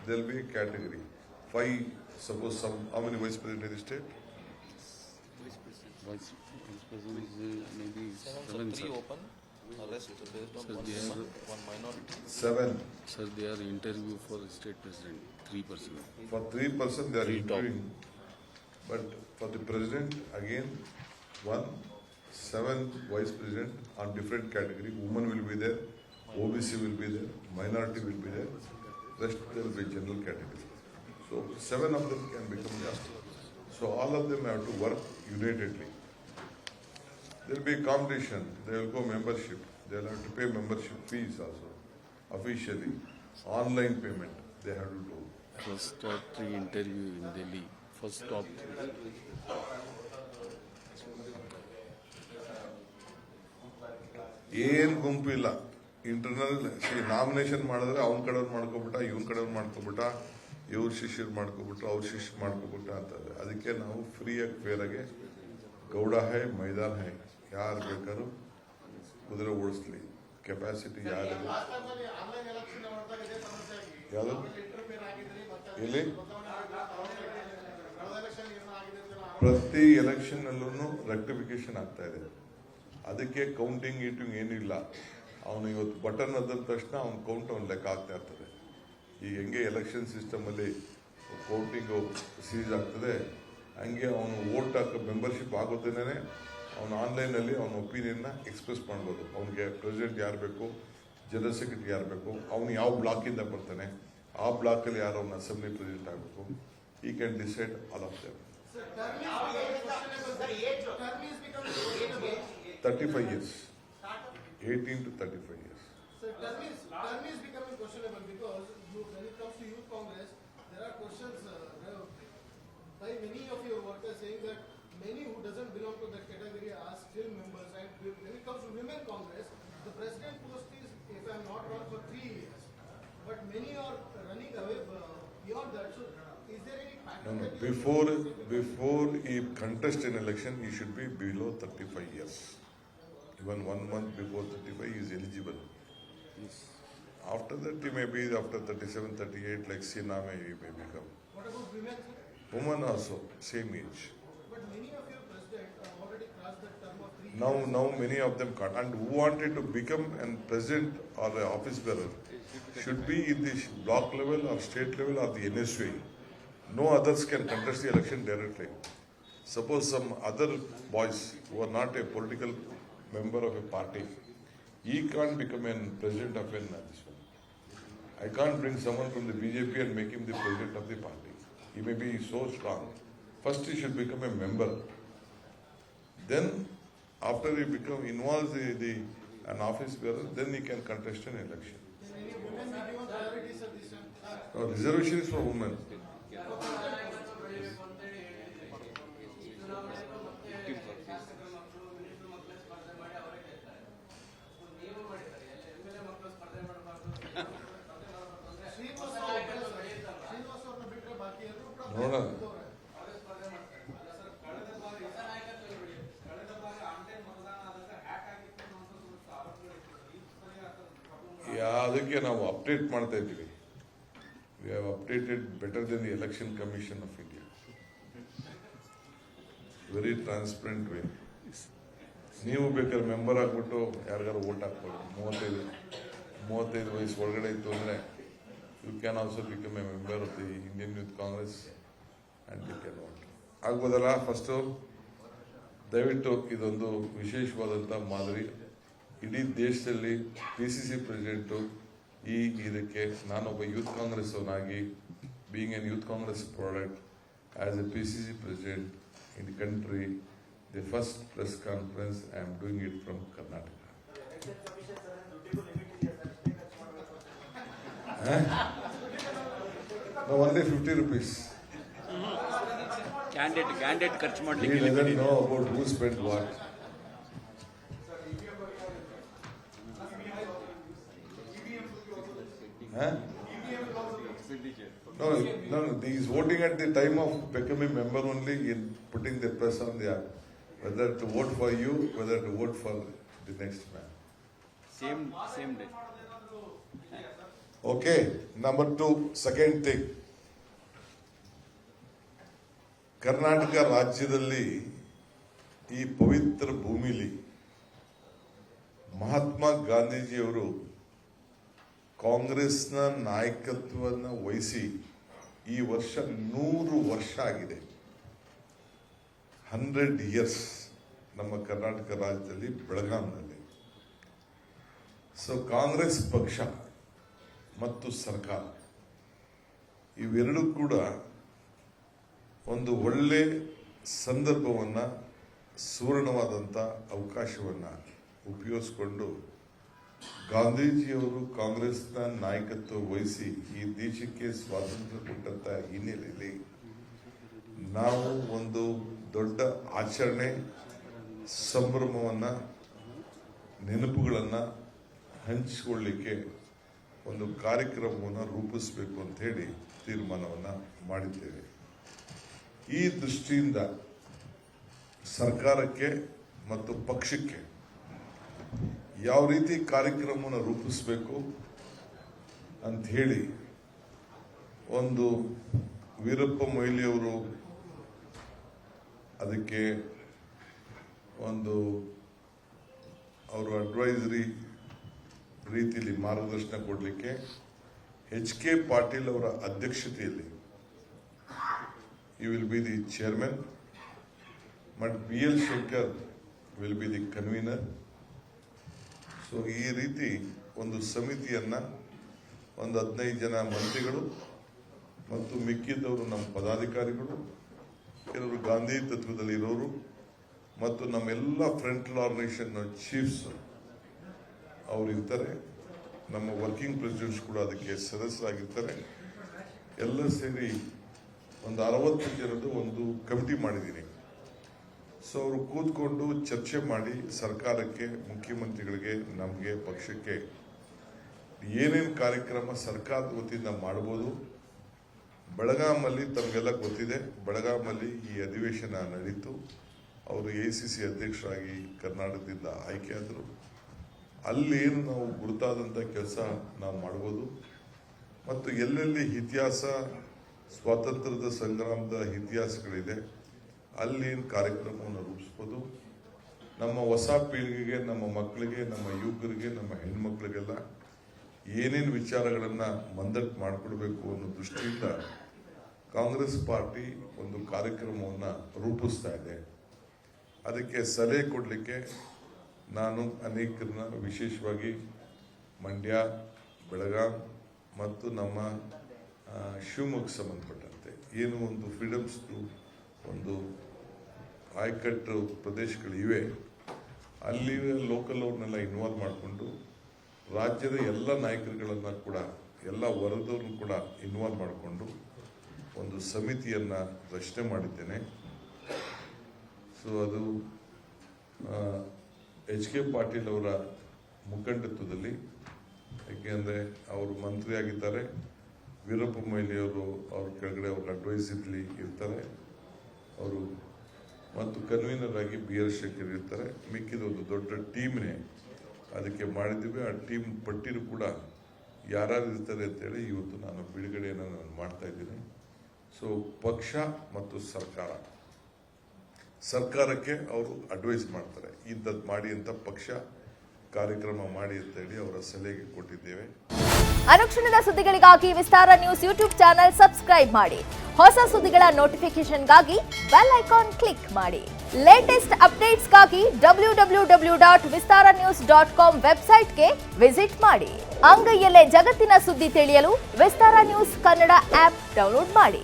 there will be a category. 5, suppose how many vice president in the state? Vice President is maybe 7, So 3 sir. open, rest based on Sir, one they woman, are- one minority. 7. Sir, they are interview for state president, 3%. For 3% they are 3 top. interviewing. But for the president, again, 7 vice president on different category. Women will be there, OBC will be there, minority will be there, rest there will be general category. So 7 of them can become justice. So all of them have to work unitedly. There will be a competition. They will go membership. They will have to pay membership fees also. Officially, online payment they have to do. First top 3 interview in Delhi. First top 3. ಏನು ಗುಂಪಿಲ್ಲ. Internal nomination ಮಾಡಿದ್ರೆ ಅವನ ಕಡೆಯವ್ರು ಮಾಡ್ಕೊಬಿಟ್ಟ, ಇವನ್ ಕಡೆಯವ್ರು ಮಾಡ್ಕೊಬಿಟ್ಟ, ಇವ್ರ ಶಿಷ್ಯರು ಮಾಡ್ಕೊಬಿಟ್ರು, ಅವ್ರ ಶಿಷ್ಯ ಮಾಡ್ಕೊಬಿಟ್ಟ ಅಂತಂದ್ರೆ ಅದಕ್ಕೆ ನಾವು ಫ್ರೀಯಾಗಿ ಫೇರಾಗೆ ಗೌಡ ಹೈ ಮೈದಾನ್ ಹೈ, ಯಾರು ಬೇಕಾದ್ರೂ ಕುದುರೆ ಓಡಿಸ್ಲಿ, ಕೆಪಾಸಿಟಿ ಯಾರಿದೆ. ಯಾವುದು ಇಲ್ಲಿ ಪ್ರತಿ ಎಲೆಕ್ಷನ್ ಅಲ್ಲೂ ರೆಕ್ಟಿಫಿಕೇಶನ್ ಆಗ್ತಾ ಇದೆ. ಅದಕ್ಕೆ ಕೌಂಟಿಂಗ್ ಗೀಟಿಂಗ್ ಏನಿಲ್ಲ. ಅವನು ಇವತ್ತು ಬಟನ್ ಅದ ತಕ್ಷಣ ಅವ್ನ ಕೌಂಟ್ ಅವ್ನು ಲೆಕ್ಕ ಆಗ್ತಾ ಇರ್ತದೆ. ಈಗ ಹೆಂಗೆ ಎಲೆಕ್ಷನ್ ಸಿಸ್ಟಮ್ ಅಲ್ಲಿ ಕೌಂಟಿಂಗು ಸೀಸ್ ಆಗ್ತದೆ, ಹಂಗೆ ಅವನು ವೋಟ್ ಹಾಕೋ ಮೆಂಬರ್ಶಿಪ್ ಆಗೋದೇನೆ ಅವನು ಆನ್ಲೈನಲ್ಲಿ ಅವನ ಒಪಿನಿಯನ್ನ ಎಕ್ಸ್ಪ್ರೆಸ್ ಮಾಡ್ಬೋದು. ಅವನಿಗೆ ಪ್ರೆಸಿಡೆಂಟ್ ಯಾರು ಬೇಕು, ಜನರಲ್ ಸೆಕ್ರೆಟರಿ ಯಾರು ಬೇಕು, ಅವನು ಯಾವ ಬ್ಲಾಕಿಂದ ಬರ್ತಾನೆ, ಆ ಬ್ಲಾಕಲ್ಲಿ ಯಾರು ಅವನ ಅಸೆಂಬ್ಲಿ ಪ್ರೆಸಿಡೆಂಟ್ ಆಗಬೇಕು, ಈ can decide all of them. 35 years. 18 to 35 years. So term is becoming questionable because when it comes to Youth Congress, there are questions by many of your workers saying that many who doesn't belong to that category are still members. And when it comes to Women Congress, the president post is, if I am not wrong, for 3 years. But many are running away beyond that. So is there any pattern? No. Before he contest in election, he should be below 35 years. Even 1 month before 35, he is eligible. Yes. After that, he may be after 37, 38, like Sina he may become. What about women? Women also, same age. But many of your presidents already crossed the term of 3 years. Now many of them can't. And who wanted to become a president or an office bearer should be in the block level or state level or the NSA. No others can contest the election directly. Suppose some other boys who are not a political member of a party, he can't become a president of this one. I can't bring someone from the BJP and make him the president of the party. He may be so strong. First he should become a member. Then after he become involved an office bearer, then he can contest an election. Can any women be given priorities at this time? No, reservation is for women. ಶ್ರೀನಿವಾಸವ್ರನ್ನ ಬಿಟ್ಟರೆ ಬಾಕಿ ಎಲ್ಲರೂ ಕೂಡ ನೋಡೋಣ. ಅದಕ್ಕೆ ನಾವು update ಮಾಡ್ತಾ ಇದ್ದೀವಿ. We have updated better than the Election Commission of India. Very transparent way. ನೀವು ಬೇಕಾದ್ರೆ ಮೆಂಬರ್ ಆಗ್ಬಿಟ್ಟು ಯಾರಿಗಾರು ವೋಟ್ ಹಾಕ್ಬೋದು. 35 ವಯಸ್ಸು ಒಳಗಡೆ ಇತ್ತು ಅಂದರೆ you can also become a member of the Indian Youth Congress and you can vote. ಆಗ್ಬೋದಲ್ಲ? ಫಸ್ಟು ದಯವಿಟ್ಟು ಇದೊಂದು ವಿಶೇಷವಾದಂಥ ಮಾದರಿ. ಇಡೀ ದೇಶದಲ್ಲಿ PCC ಪ್ರೆಸಿಡೆಂಟು ಇದಕ್ಕೆ ನಾನೊಬ್ಬ ಯೂತ್ ಕಾಂಗ್ರೆಸ್ ಅವನಾಗಿ being an youth Congress product as a PCC president in the country, the first press conference I am doing it from Karnataka. only 50 rupees. Candidate ಖರ್ಚು He ಮಾಡ್ಲಿಕ್ಕೆ doesn't know about who spent what. Huh? No, he is voting at the time of becoming member only, in putting the press on the app. Whether to vote for you, whether to vote for the next man. Same day Okay, number 2, second thing. Karnataka ರಾಜ್ಯದಲ್ಲಿ ಈ ಪವಿತ್ರ ಭೂಮಿಲಿ ಮಹಾತ್ಮ ಗಾಂಧೀಜಿಯವರು ಕಾಂಗ್ರೆಸ್ನ ನಾಯಕತ್ವವನ್ನು ವಹಿಸಿ ಈ ವರ್ಷ 100 ವರ್ಷ ಆಗಿದೆ. 100 years ನಮ್ಮ ಕರ್ನಾಟಕ ರಾಜ್ಯದಲ್ಲಿ ಬೆಳಗಾಂನಲ್ಲಿ. ಸೊ ಕಾಂಗ್ರೆಸ್ ಪಕ್ಷ ಮತ್ತು ಸರ್ಕಾರ ಇವೆರಡೂ ಕೂಡ ಒಂದು ಒಳ್ಳೆ ಸಂದರ್ಭವನ್ನು, ಸುವರ್ಣವಾದಂಥ ಅವಕಾಶವನ್ನು ಉಪಯೋಗಿಸಿಕೊಂಡು ಗಾಂಧೀಜಿಯವರು ಕಾಂಗ್ರೆಸ್ನ ನಾಯಕತ್ವ ವಹಿಸಿ ಈ ದೇಶಕ್ಕೆ ಸ್ವಾತಂತ್ರ್ಯ ಕೊಟ್ಟಂತ ಹಿನ್ನೆಲೆಯಲ್ಲಿ ನಾವು ಒಂದು ದೊಡ್ಡ ಆಚರಣೆ, ಸಂಭ್ರಮವನ್ನು, ನೆನಪುಗಳನ್ನು ಹಂಚಿಕೊಳ್ಳಿಕ್ಕೆ ಒಂದು ಕಾರ್ಯಕ್ರಮವನ್ನು ರೂಪಿಸಬೇಕು ಅಂತ ಹೇಳಿ ತೀರ್ಮಾನವನ್ನು ಮಾಡಿದ್ದೇವೆ. ಈ ದೃಷ್ಟಿಯಿಂದ ಸರ್ಕಾರಕ್ಕೆ ಮತ್ತು ಪಕ್ಷಕ್ಕೆ ಯಾವ ರೀತಿ ಕಾರ್ಯಕ್ರಮವನ್ನು ರೂಪಿಸಬೇಕು ಅಂತ ಹೇಳಿ ಒಂದು ವೀರಪ್ಪ ಮೊಯ್ಲಿಯವರು ಅದಕ್ಕೆ ಒಂದು ಅವರು ಅಡ್ವೈಸರಿ ರೀತಿಯಲ್ಲಿ ಮಾರ್ಗದರ್ಶನ ಕೊಡಲಿಕ್ಕೆ HK ಪಾಟೀಲ್ ಅವರ ಅಧ್ಯಕ್ಷತೆಯಲ್ಲಿ you will be the chairman but BL Shankar will be the convener. So ಈ ರೀತಿ ಒಂದು ಸಮಿತಿಯನ್ನ ಒಂದು 15 ಜನ ಮಂತ್ರಿಗಳು ಮತ್ತು ಮಿಕ್ಕಿದ್ದವರು ನಮ್ಮ ಪದಾಧಿಕಾರಿಗಳು, ಕೆಲವರು ಗಾಂಧಿ ತತ್ವದಲ್ಲಿ ಇರೋರು ಮತ್ತು ನಮ್ಮೆಲ್ಲ ಫ್ರಂಟಲ್ ಆರ್ಗನೈಸೇಷನ್ ಚೀಫ್ಸ್ ಅವರು ಇರ್ತಾರೆ. ನಮ್ಮ ವರ್ಕಿಂಗ್ ಪ್ರೆಸಿಡೆಂಟ್ಸ್ ಕೂಡ ಅದಕ್ಕೆ ಸದಸ್ಯರಾಗಿರ್ತಾರೆ. ಎಲ್ಲ ಸೇರಿ ಒಂದು 60 ಜನರದ್ದು ಒಂದು ಕಮಿಟಿ ಮಾಡಿದ್ದೀನಿ. ಸೊ ಅವರು ಕೂತ್ಕೊಂಡು ಚರ್ಚೆ ಮಾಡಿ ಸರ್ಕಾರಕ್ಕೆ, ಮುಖ್ಯಮಂತ್ರಿಗಳಿಗೆ, ನಮಗೆ ಪಕ್ಷಕ್ಕೆ ಏನೇನು ಕಾರ್ಯಕ್ರಮ ಸರ್ಕಾರದ ವತಿಯಿಂದ ಮಾಡ್ಬೋದು. ಬೆಳಗಾಮಲ್ಲಿ ತಮಗೆಲ್ಲ ಗೊತ್ತಿದೆ, ಬೆಳಗಾಮಲ್ಲಿ ಈ ಅಧಿವೇಶನ ನಡೀತು. ಅವರು ACC ಅಧ್ಯಕ್ಷರಾಗಿ ಕರ್ನಾಟಕದಿಂದ ಆಯ್ಕೆಯಾದರು. ಅಲ್ಲೇನು ನಾವು ಗುರುತಾದಂಥ ಕೆಲಸ ನಾವು ಮಾಡ್ಬೋದು ಮತ್ತು ಎಲ್ಲೆಲ್ಲಿ ಇತಿಹಾಸ, ಸ್ವಾತಂತ್ರ್ಯದ ಸಂಗ್ರಾಮದ ಇತಿಹಾಸಗಳಿದೆ ಅಲ್ಲೇನು ಕಾರ್ಯಕ್ರಮವನ್ನು ರೂಪಿಸ್ಬೋದು. ನಮ್ಮ ಹೊಸ ಪೀಳಿಗೆಗೆ, ನಮ್ಮ ಮಕ್ಕಳಿಗೆ, ನಮ್ಮ ಯುವಕರಿಗೆ, ನಮ್ಮ ಹೆಣ್ಮಕ್ಳಿಗೆಲ್ಲ ಏನೇನು ವಿಚಾರಗಳನ್ನು ಮಂದಟ್ಟು ಮಾಡಿಕೊಡ್ಬೇಕು ಅನ್ನೋ ದೃಷ್ಟಿಯಿಂದ ಕಾಂಗ್ರೆಸ್ ಪಾರ್ಟಿ ಒಂದು ಕಾರ್ಯಕ್ರಮವನ್ನು ರೂಪಿಸ್ತಾ ಇದೆ. ಅದಕ್ಕೆ ಸಲಹೆ ಕೊಡಲಿಕ್ಕೆ ನಾನು ಅನೇಕರನ್ನ, ವಿಶೇಷವಾಗಿ ಮಂಡ್ಯ, ಬೆಳಗಾಂ ಮತ್ತು ನಮ್ಮ ಶಿವಮೊಗ್ಗ ಸಂಬಂಧಪಟ್ಟಂತೆ ಏನು ಒಂದು ಫ್ರೀಡಮ್ಸ್ದು ಒಂದು ಆಯ್ಕಟ್ಟು ಪ್ರದೇಶಗಳಿವೆ, ಅಲ್ಲಿ ಲೋಕಲ್ ಅವ್ರನ್ನೆಲ್ಲ ಇನ್ವಾಲ್ವ್ ಮಾಡಿಕೊಂಡು ರಾಜ್ಯದ ಎಲ್ಲ ನಾಯಕರುಗಳನ್ನು ಕೂಡ, ಎಲ್ಲ ವರ್ಗದವ್ರನ್ನ ಕೂಡ ಇನ್ವಾಲ್ವ್ ಮಾಡಿಕೊಂಡು ಒಂದು ಸಮಿತಿಯನ್ನು ರಚನೆ ಮಾಡಿದ್ದೇನೆ. ಸೊ ಅದು HK ಪಾಟೀಲ್ ಅವರ ಮುಖಂಡತ್ವದಲ್ಲಿ, ಏಕೆಂದರೆ ಅವರು ಮಂತ್ರಿ ಆಗಿದ್ದಾರೆ, ವೀರಪ್ಪ ಮೊಯ್ಲಿಯವರು ಅವ್ರ ಕೆಳಗಡೆ ಅವ್ರ ಅಡ್ವೈಸರ್ಲಿ ಇರ್ತಾರೆ ಅವರು, ಮತ್ತು ಕನ್ವೀನರ್ ಆಗಿ BL ಶಂಕರ್ ಇರ್ತಾರೆ. ಮಿಕ್ಕಿದ ಒಂದು ದೊಡ್ಡ ಟೀಮ್ನೇ ಅದಕ್ಕೆ ಮಾಡಿದ್ದೀವಿ. ಆ ಟೀಮ್ ಪಟ್ಟಿರು ಕೂಡ ಯಾರ್ಯಾರು ಇರ್ತಾರೆ ಅಂತೇಳಿ ಇವತ್ತು ನಾನು ಬಿಡುಗಡೆಯನ್ನು ನಾನು ಮಾಡ್ತಾ ಇದ್ದೀನಿ. ಸೊ ಪಕ್ಷ ಮತ್ತು ಸರ್ಕಾರಕ್ಕೆ ಅವರು ಅಡ್ವೈಸ್ ಮಾಡ್ತಾರೆ, ಇಂಥದ್ದು ಮಾಡಿ ಅಂತ, ಪಕ್ಷ ಕಾರ್ಯಕ್ರಮ ಮಾಡಿ ಅಂತ ಹೇಳಿ ಅವರ ಸಲಹೆಗೆ ಕೊಟ್ಟಿದ್ದೇವೆ. ಅನುಕ್ಷಣದ ಸುದ್ದಿಗಳಿಗಾಗಿ ವಿಸ್ತಾರ ನ್ಯೂಸ್ ಯೂಟ್ಯೂಬ್ ಚಾನೆಲ್ ಸಬ್ಸ್ಕ್ರೈಬ್ ಮಾಡಿ. ಹೊಸ ಸುದ್ದಿಗಳ ನೋಟಿಫಿಕೇಶನ್ಗಾಗಿ ಬೆಲ್ ಐಕಾನ್ ಕ್ಲಿಕ್ ಮಾಡಿ. ಲೇಟೆಸ್ಟ್ ಅಪ್ಡೇಟ್ಸ್ಗಾಗಿ www.vistaranews.com ವೆಬ್ಸೈಟ್ಗೆ ವಿಸಿಟ್ ಮಾಡಿ. ಅಂಗೈಯಲ್ಲೇ ಜಗತ್ತಿನ ಸುದ್ದಿ ತಿಳಿಯಲು ವಿಸ್ತಾರ ನ್ಯೂಸ್ ಕನ್ನಡ ಆಪ್ ಡೌನ್ಲೋಡ್ ಮಾಡಿ.